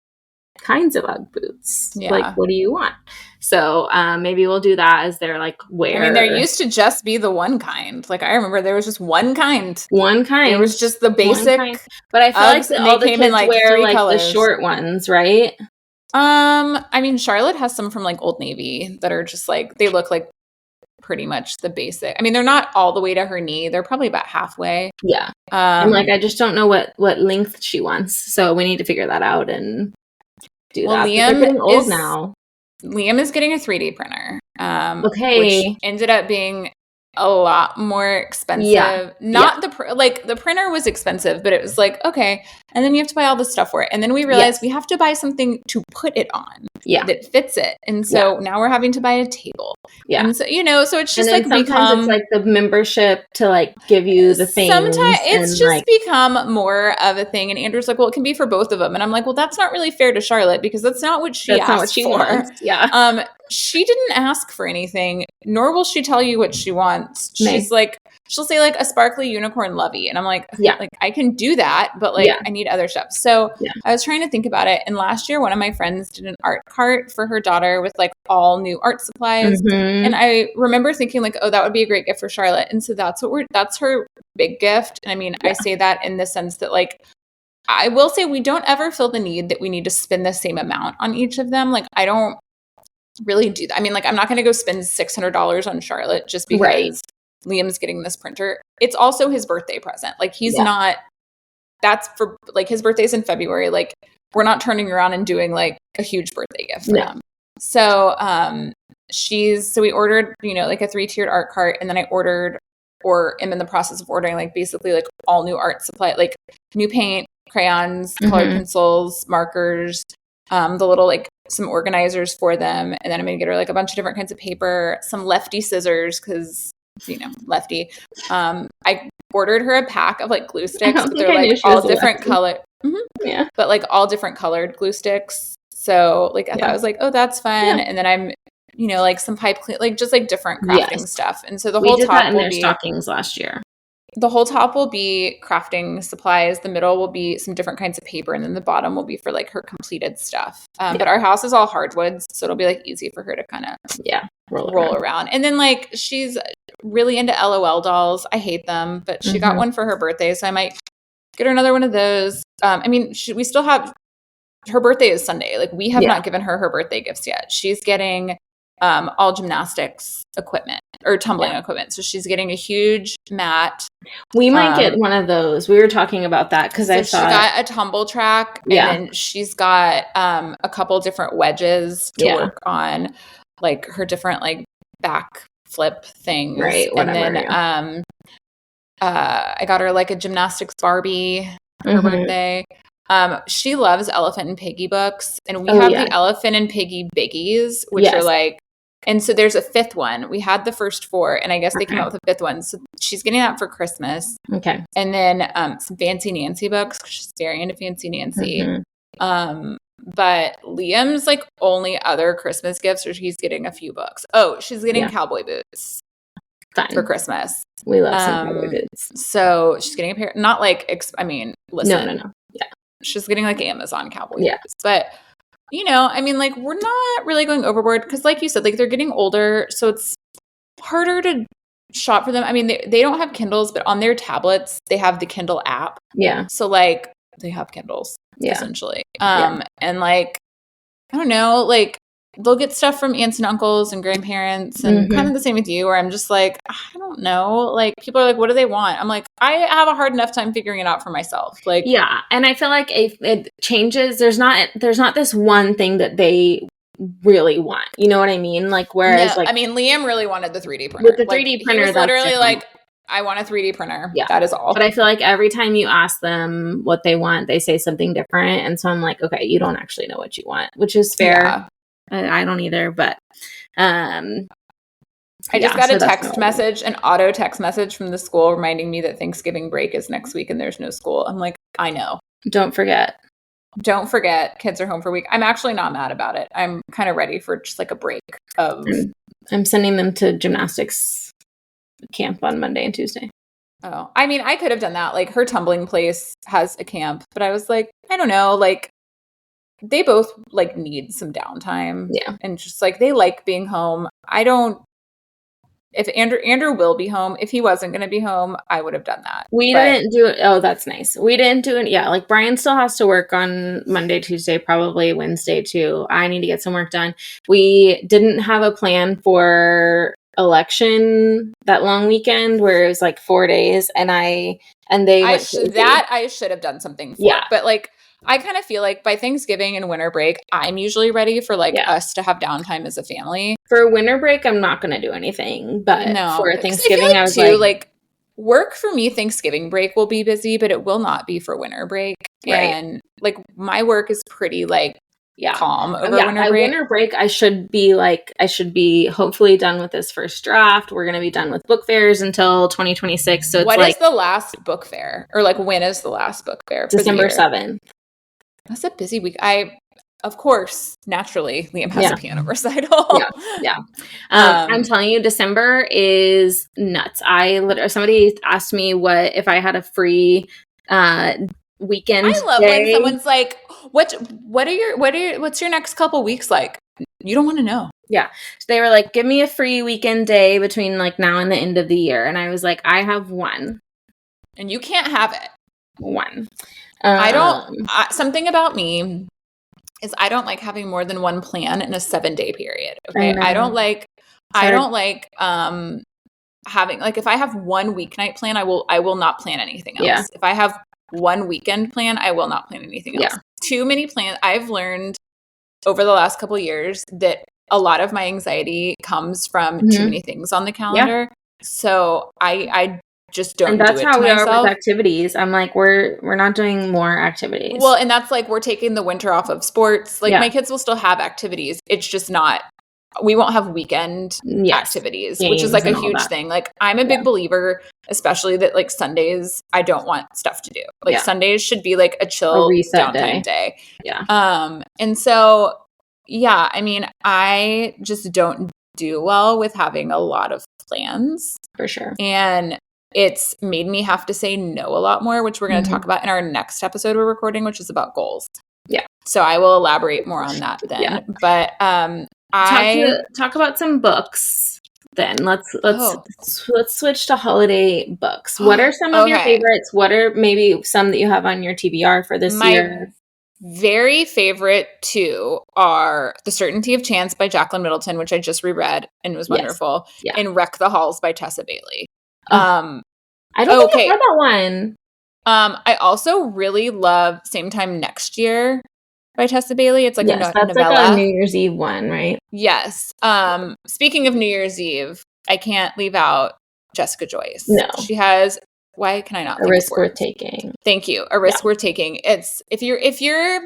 kinds of Ugg boots. Yeah. Like, what do you want? So maybe we'll do that as they're like, where? I mean, there used to just be the one kind. Like, I remember there was just one kind. It was just the basic. But I feel Uggs, like all the kids like wear like colors. the short ones, right? I mean, Charlotte has some from like Old Navy that are just like, they look like pretty much the basic. I mean, they're not all the way to her knee. They're probably about halfway. Yeah. I'm like, I just don't know what length she wants. So we need to figure that out and do that. Liam getting old now. Liam is getting a 3D printer. Okay. Which ended up being a lot more expensive. Yeah. Not the printer was expensive, but it was like, okay. And then you have to buy all this stuff for it. And then we realized we have to buy something to put it on that fits it. And so now we're having to buy a table. Yeah. And so, so it's just like sometimes it's like the membership to like give you the things. Sometimes it's just become more of a thing. And Andrew's like, well, it can be for both of them. And I'm like, well, that's not really fair to Charlotte because that's not what she asked for. Wants. Yeah. She didn't ask for anything, nor will she tell you what she wants. She's like, she'll say like a sparkly unicorn lovey. And I'm like, like I can do that, but like I need other stuff. So I was trying to think about it. And last year, one of my friends did an art cart for her daughter with like all new art supplies. And I remember thinking like, oh, that would be a great gift for Charlotte. And so that's her big gift. And I mean, I say that in the sense that like, I will say we don't ever feel the need that we need to spend the same amount on each of them. Like, I don't really do that. I mean, like, I'm not going to go spend $600 on Charlotte just because Liam's getting this printer. It's also his birthday present. Like, he's not, that's for, like, his birthday's in February. Like, we're not turning around and doing, like, a huge birthday gift for him. So, so we ordered, like a 3-tiered art cart, and then I ordered, or am in the process of ordering, like, basically, like, all new art supply, like, new paint, crayons, colored pencils, markers, the little, like, some organizers for them. And then I'm going to get her, like, a bunch of different kinds of paper, some lefty scissors, because, lefty. I ordered her a pack of, like, glue sticks, but they're, like, all different color. Yeah. But, like, all different colored glue sticks. So, like, I thought I was like, oh, that's fun. And then I'm, like, some pipe clean, like, just, like, different crafting stuff. And so the whole top will be stockings last year. The whole top will be crafting supplies. The middle will be some different kinds of paper. And then the bottom will be for, like, her completed stuff. But our house is all hardwoods, so it'll be, like, easy for her to kind of roll around. And then, like, she's really into LOL dolls. I hate them, but she got one for her birthday, so I might get her another one of those. I mean, we still have – her birthday is Sunday. Like, we have not given her birthday gifts yet. She's getting all gymnastics equipment or tumbling equipment. So she's getting a huge mat. We might get one of those. We were talking about that because I thought she got a tumble track, and then she's got a couple different wedges to work on, like her different like back flip things. Right. And then I got her like a gymnastics Barbie for her birthday. She loves Elephant and Piggy books, and we have the Elephant and Piggy biggies, which are like, and so there's a 5th one. We had the first 4, and I guess they came out with a 5th one. So she's getting that for Christmas. Okay. And then some Fancy Nancy books, 'cause she's very into Fancy Nancy. But Liam's like only other Christmas gifts, or he's getting a few books. Oh, she's getting cowboy boots for Christmas. We love some cowboy boots. So she's getting a pair, not like, listen. No. Yeah. She's getting like Amazon cowboy boots. But, I mean, like, we're not really going overboard because, like you said, like, they're getting older. So it's harder to shop for them. I mean, they don't have Kindles, but on their tablets, they have the Kindle app. Yeah. So, like, they have Kindles, Yeah. essentially. And like, I don't know, like they'll get stuff from aunts and uncles and grandparents and kind of the same with you, where I'm just like, I don't know. Like people are like, what do they want? I'm like, I have a hard enough time figuring it out for myself. Like, yeah. And I feel like if it changes, there's not this one thing that they really want. You know what I mean? Like, whereas no, like, I mean, Liam really wanted the 3D printer. With the 3D printer, he was literally like, I want a 3D printer. Yeah. That is all. But I feel like every time you ask them what they want, they say something different. And so I'm like, okay, you don't actually know what you want, which is fair. Yeah. I don't either, but I just got a text message, an auto text message from the school reminding me that Thanksgiving break is next week and there's no school. I'm like, I know. Don't forget. Kids are home for a week. I'm actually not mad about it. I'm kind of ready for just like a break of. I'm sending them to gymnastics camp on Monday and Tuesday. Oh, I mean, I could have done that. Like her tumbling place has a camp, but I was like, I don't know, like they both like need some downtime. Yeah. And just like they like being home. If Andrew will be home, if he wasn't going to be home, I would have done that. We didn't do it. Oh, that's nice. We didn't do it. Yeah. Like Brian still has to work on Monday, Tuesday, probably Wednesday too. I need to get some work done. We didn't have a plan for election that long weekend where it was like 4 days I should have done something for it. But like I kind of feel like by Thanksgiving and winter break, I'm usually ready for like us to have downtime as a family. For winter break, I'm not going to do anything, but for Thanksgiving, I was like, work for me, Thanksgiving break will be busy, but it will not be for winter break. Right. And like my work is pretty like calm over winter break. Winter break, I should be hopefully done with this first draft. We're going to be done with book fairs until 2026. So it's what is the last book fair, or like when is the last book fair? December 7th. That's a busy week. Of course, naturally, Liam has a piano recital. Yeah. I'm telling you, December is nuts. Somebody asked me if I had a free weekend. I love when someone's like, what's your next couple weeks like? You don't want to know. Yeah. So they were like, give me a free weekend day between like now and the end of the year. And I was like, I have one. And you can't have it. One. Something about me is I don't like having more than one plan in a 7-day period. Okay. I don't like having like, if I have one weeknight plan, I will not plan anything else. Yeah. If I have one weekend plan, I will not plan anything else. Too many plans. I've learned over the last couple of years that a lot of my anxiety comes from too many things on the calendar. Yeah. So I just don't do it to myself. And that's how we are with activities. I'm like, we're not doing more activities. Well, and that's like, we're taking the winter off of sports. Like my kids will still have activities. It's just not, we won't have weekend activities, which is like a huge thing. Like I'm a big believer, especially that like Sundays, I don't want stuff to do. Like Sundays should be like a chill reset downtime day. Yeah. And so, I mean, I just don't do well with having a lot of plans. For sure. And it's made me have to say no a lot more, which we're going to talk about in our next episode we're recording, which is about goals. Yeah. So I will elaborate more on that then. Yeah. But talk about some books then. Let's switch to holiday books. What are some of your favorites? What are maybe some that you have on your TBR for this year? Very favorite two are The Certainty of Chance by Jacqueline Middleton, which I just reread and was wonderful, and Wreck the Halls by Tessa Bailey. I don't think I've read that one. I also really love Same Time Next Year by Tessa Bailey. It's like a novella. That's like a New Year's Eve one, right? Yes. Speaking of New Year's Eve, I can't leave out Jessica Joyce. No. She has, why can I not? A Risk Worth Taking. Thank you. A Risk Worth Taking. It's if you're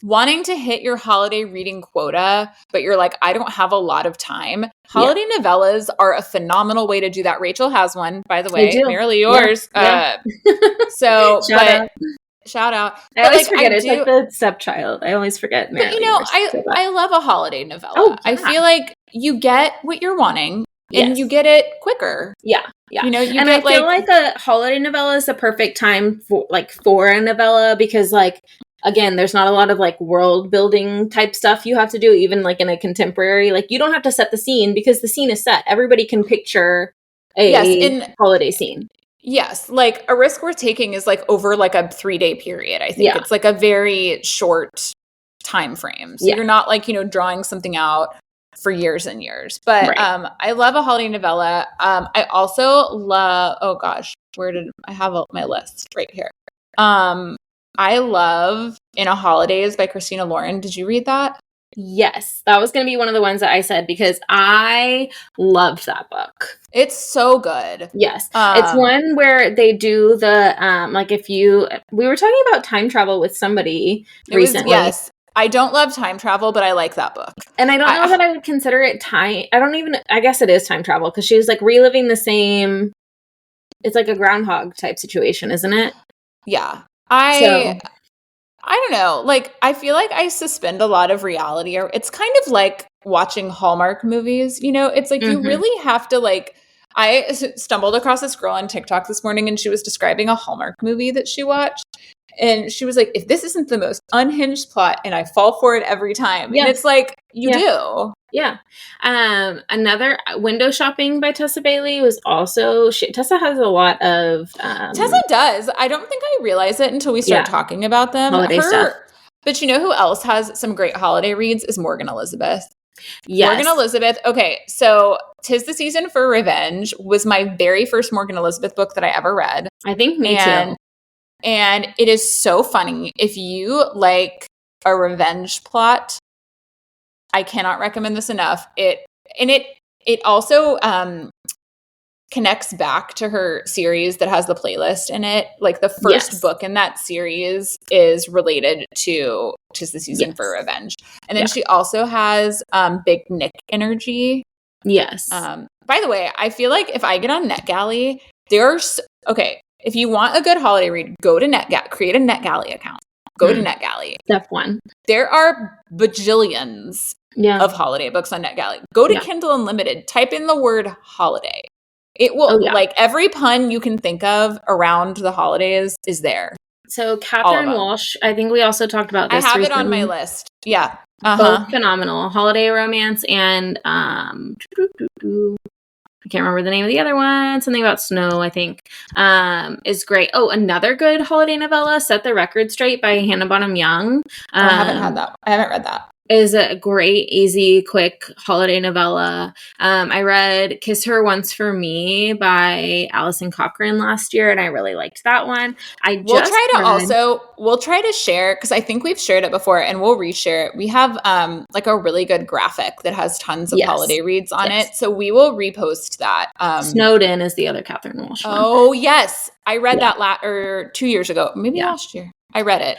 wanting to hit your holiday reading quota, but you're like, I don't have a lot of time. Holiday novellas are a phenomenal way to do that. Rachel has one, by the way. Merrily yours. Yeah. So, shout out. I always forget. It's like the stepchild. I always forget. But I love a holiday novella. Oh, yeah. I feel like you get what you're wanting and you get it quicker. Yeah. Yeah. You know, I feel like a holiday novella is the perfect time for a novella because again, there's not a lot of world building type stuff you have to do, even in a contemporary. You don't have to set the scene because the scene is set. Everybody can picture a holiday scene. Yes, like a risk worth taking is like over like a 3-day period. I think it's like a very short time frame. So you're not like, drawing something out for years and years. But I love a holiday novella. I also love, oh gosh, where did I have my list right here? I love In a Holidays by Christina Lauren. Did you read that? Yes, that was going to be one of the ones that I said because I loved that book. It's so good. Yes. It's one where they do the, like we were talking about time travel with somebody recently. Yes. I don't love time travel, but I like that book. And I don't know that I would consider it I guess it is time travel because she's like reliving the same, it's like a groundhog type situation, isn't it? Yeah. I don't know. Like, I feel like I suspend a lot of reality. Or it's kind of like watching Hallmark movies. It's like you really have to like. I stumbled across this girl on TikTok this morning, and she was describing a Hallmark movie that she watched. And she was like, if this isn't the most unhinged plot, and I fall for it every time. And it's like, you do. Yeah. Another Window Shopping by Tessa Bailey was also, Tessa has a lot of... Tessa does. I don't think I realize it until we start talking about them. Holiday stuff. But you know who else has some great holiday reads is Morgan Elizabeth. Yes. Morgan Elizabeth. Okay, so 'Tis the Season for Revenge was my very first Morgan Elizabeth book that I ever read. I think me too. And it is so funny. If you like a revenge plot, I cannot recommend this enough. It also connects back to her series that has the playlist in it. Like the first book in that series is related to 'Tis the Season for Revenge. And then she also has Big Nick energy. Yes. By the way, I feel like if I get on NetGalley, if you want a good holiday read, go to NetGalley, create a NetGalley account. Go to NetGalley. Step 1. There are bajillions of holiday books on NetGalley. Go to Kindle Unlimited, type in the word holiday. It will, like every pun you can think of around the holidays is there. So Catherine Walsh, I think we also talked about this I have recently. it on my list. Yeah. Both phenomenal. Holiday romance and I can't remember the name of the other one. Something about snow, I think, is great. Oh, another good holiday novella, Set the Record Straight by Hannah Bonham Young. I haven't read that. Is a great, easy, quick holiday novella. I read Kiss Her Once for Me by Alison Cochrane last year, and I really liked that one. We'll try to share, because I think we've shared it before, and we'll reshare it. We have like a really good graphic that has tons of holiday reads on it, so we will repost that. Snowed In is the other Catherine Walsh one. Oh, yes. I read that 2 years ago, maybe last year. I read it.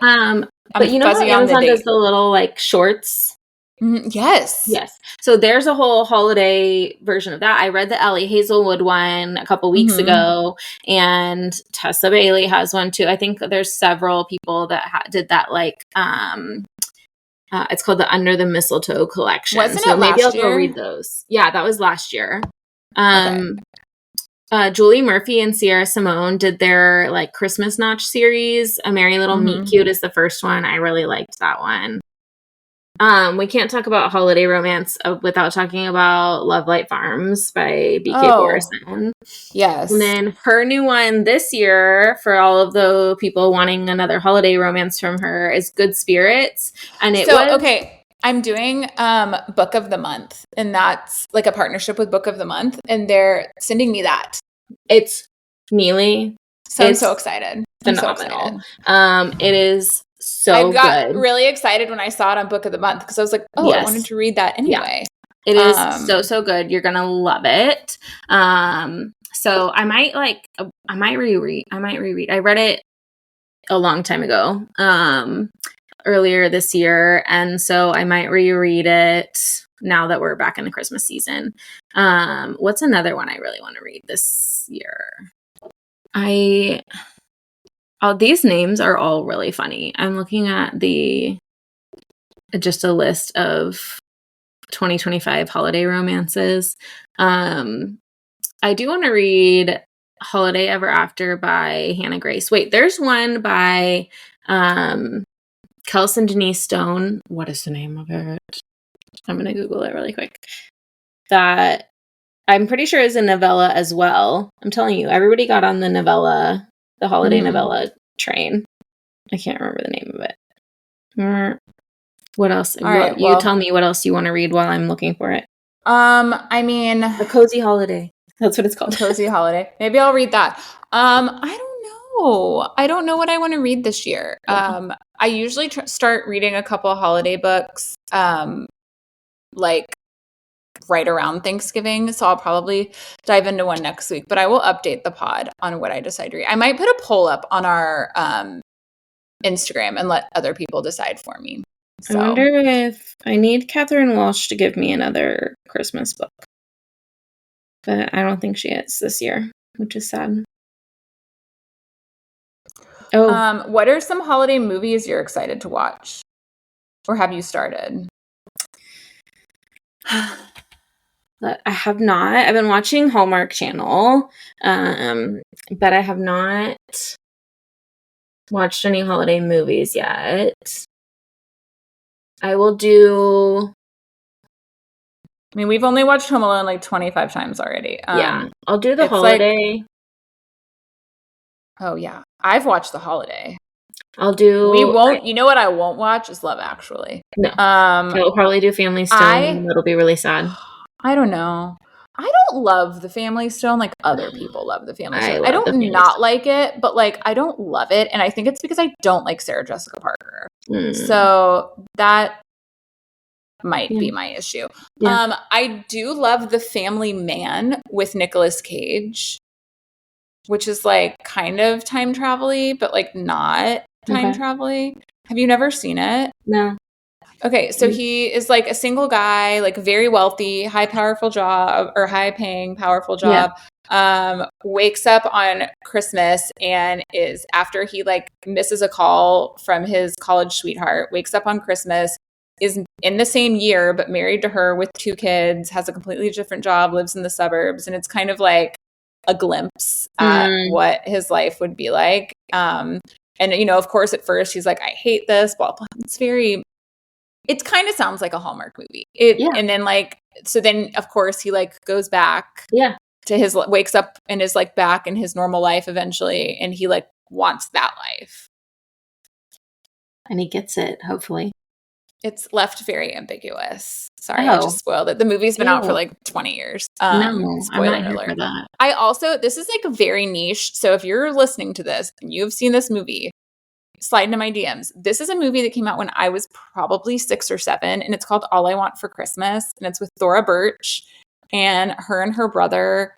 But you know how Amazon does the little like shorts? Yes. Yes. So there's a whole holiday version of that. I read the Ellie Hazelwood one a couple weeks ago, and Tessa Bailey has one too. I think there's several people that did that. Like, it's called the Under the Mistletoe collection. Wasn't so it maybe last I'll go read those. Yeah, that was last year. Julie Murphy and Sierra Simone did their like Christmas Notch series. A Merry Little Meet Cute is the first one. I really liked that one. We can't talk about holiday romance without talking about Love Light Farms by B.K. Borison. Yes. And then her new one this year, for all of the people wanting another holiday romance from her, is Good Spirits. And I'm doing Book of the Month, and that's like a partnership with Book of the Month, and they're sending me that. It's Neely. So I'm so excited. Phenomenal. It is I got really excited when I saw it on Book of the Month because I was like, I wanted to read that anyway. Yeah. It is so good. You're gonna love it. So I might reread. I read it a long time ago. Earlier this year, and so I might reread it now that we're back in the Christmas season. What's another one I really want to read this year? These names are all really funny. I'm looking at just a list of 2025 holiday romances. I do want to read Holiday Ever After by Hannah Grace. Wait, there's one by Kelsey Denise Stone. What is the name of it? I'm going to Google it really quick. That I'm pretty sure it's a novella as well. I'm telling you, everybody got on the novella, the holiday novella train. I can't remember the name of it. What else? All right, you tell me what else you want to read while I'm looking for it. I mean, A Cozy Holiday. That's what it's called. A Cozy Holiday. Maybe I'll read that. I don't know. I don't know what I want to read this year. Yeah. I usually start reading a couple of holiday books, like right around Thanksgiving. So I'll probably dive into one next week, but I will update the pod on what I decide to read. I might put a poll up on our Instagram and let other people decide for me. So. I wonder if I need Catherine Walsh to give me another Christmas book. But I don't think she is this year, which is sad. Oh. What are some holiday movies you're excited to watch? Or have you started? I have not. I've been watching Hallmark Channel, but I have not watched any holiday movies yet. I will do... I mean, we've only watched Home Alone like 25 times already. Yeah, I'll do The Holiday. Oh, yeah. I've watched The Holiday. I'll do... We won't... You know what I won't watch is Love Actually. No. I'll probably do Family Stone. It'll be really sad. I don't know. I don't love the Family Stone like other people love the Family Stone. I don't not like it, but like I don't love it. And I think it's because I don't like Sarah Jessica Parker. So that might be my issue. Yeah. I do love The Family Man with Nicolas Cage, which is like kind of time travel-y, but like not time travel-y. Have you never seen it? No. Okay, so he is like a single guy, like very wealthy, high paying, powerful job. Yeah. Wakes up on Christmas and is, after he like misses a call from his college sweetheart, wakes up on Christmas, is in the same year, but married to her with 2 kids, has a completely different job, lives in the suburbs. And it's kind of like a glimpse at what his life would be like. And, you know, of course, at first he's like, I hate this, blah, blah. It kind of sounds like a Hallmark movie. And then like, so then of course he like goes back to wakes up and is like back in his normal life eventually. And he like wants that life. And he gets it, hopefully. It's left very ambiguous. Sorry, I just spoiled it. The movie's been out for like 20 years. No, spoiler I'm not alert. Here for that. I also, this is like very niche. So if you're listening to this and you've seen this movie, slide into my DMs. This is a movie that came out when I was probably 6 or 7, and it's called All I Want for Christmas, and it's with Thora Birch, and her brother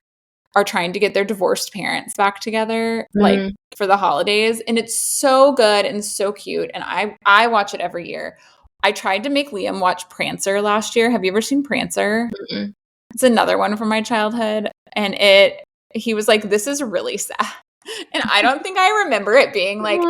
are trying to get their divorced parents back together, like for the holidays, and it's so good and so cute, and I watch it every year. I tried to make Liam watch Prancer last year. Have you ever seen Prancer? Mm-mm. It's another one from my childhood, and he was like, this is really sad, and I don't think I remember it being like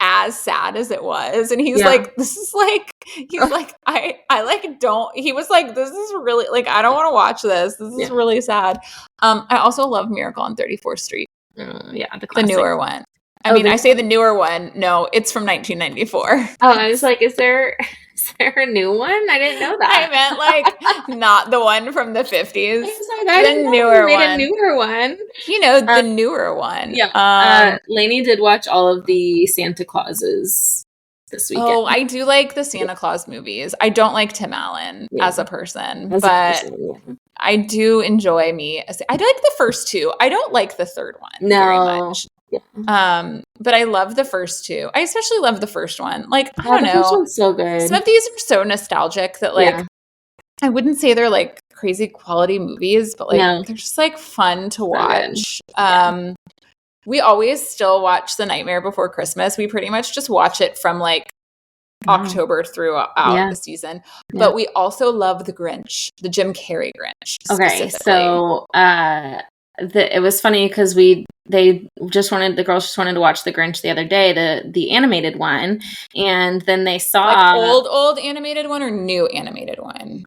as sad as it was. And he's like, this is like, he's like, I like don't, he was like, this is really like, I don't want to watch this. This is really sad. I also love Miracle on 34th Street. The newer one. I mean, I say the newer one. No, it's from 1994. Oh, I was like, is there a new one? I didn't know that. I meant like not the one from the 50s. The newer one. A newer one. You know, the newer one. Yeah. Lainey did watch all of the Santa Clauses this weekend. Oh, I do like the Santa Claus movies. I don't like Tim Allen as a person, I do enjoy me. I do like the first 2. I don't like the third one very much. Yeah. But I love the first 2. I especially love the first one. Like, I don't know. The first one's so good. Some of these are so nostalgic that like I wouldn't say they're like crazy quality movies, but like they're just like fun to watch. We always still watch The Nightmare Before Christmas. We pretty much just watch it from like October throughout the season. But we also love The Grinch, the Jim Carrey Grinch. Okay, so it was funny because the girls just wanted to watch The Grinch the other day, the animated one, and then they saw like old animated one or new animated one.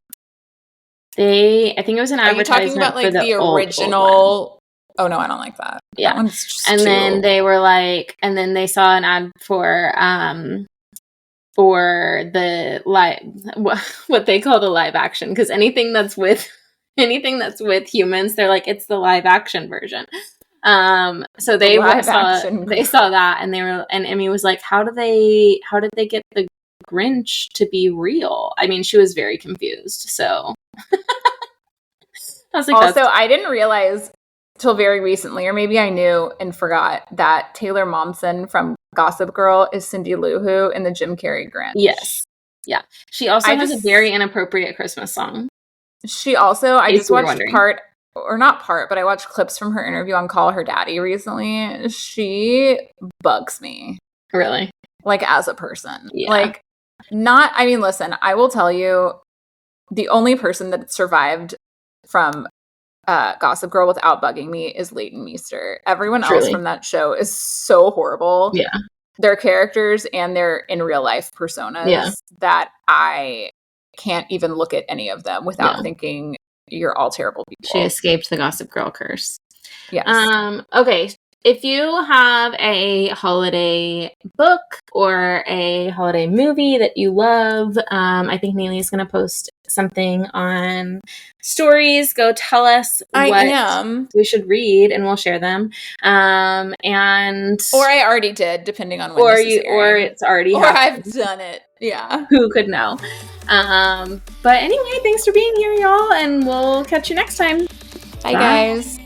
I think it was an advertisement. Are you talking about like for the original? Old oh no, I don't like that. Yeah, that one's just and then they were like, and then they saw an ad for the live, what they call the live action, because anything that's with anything that's with humans, they're like, it's the live action version. So they saw that, and Emmy was like, how did they get the Grinch to be real? I mean, she was very confused. So I was like, also, I didn't realize till very recently, or maybe I knew and forgot, that Taylor Momsen from Gossip Girl is Cindy Lou Who in the Jim Carrey Grinch. Yes. Yeah. She also has a very inappropriate Christmas song. She also, I just watched but I watched clips from her interview on Call Her Daddy recently. She bugs me. Really? Like, as a person. Yeah. Like, listen, I will tell you, the only person that survived from Gossip Girl without bugging me is Leighton Meester. Everyone else from that show is so horrible. Yeah. Their characters and their in real life personas that I can't even look at any of them without thinking you're all terrible people. She escaped the Gossip Girl curse. Yes. Okay. If you have a holiday book or a holiday movie that you love, I think Neely is going to post something on stories. Go tell us what we should read, and we'll share them. Or I already did, depending on when this is airing. Or it's already happened. I've done it. Yeah. Who could know? But anyway, thanks for being here, y'all, and we'll catch you next time. Bye. Guys.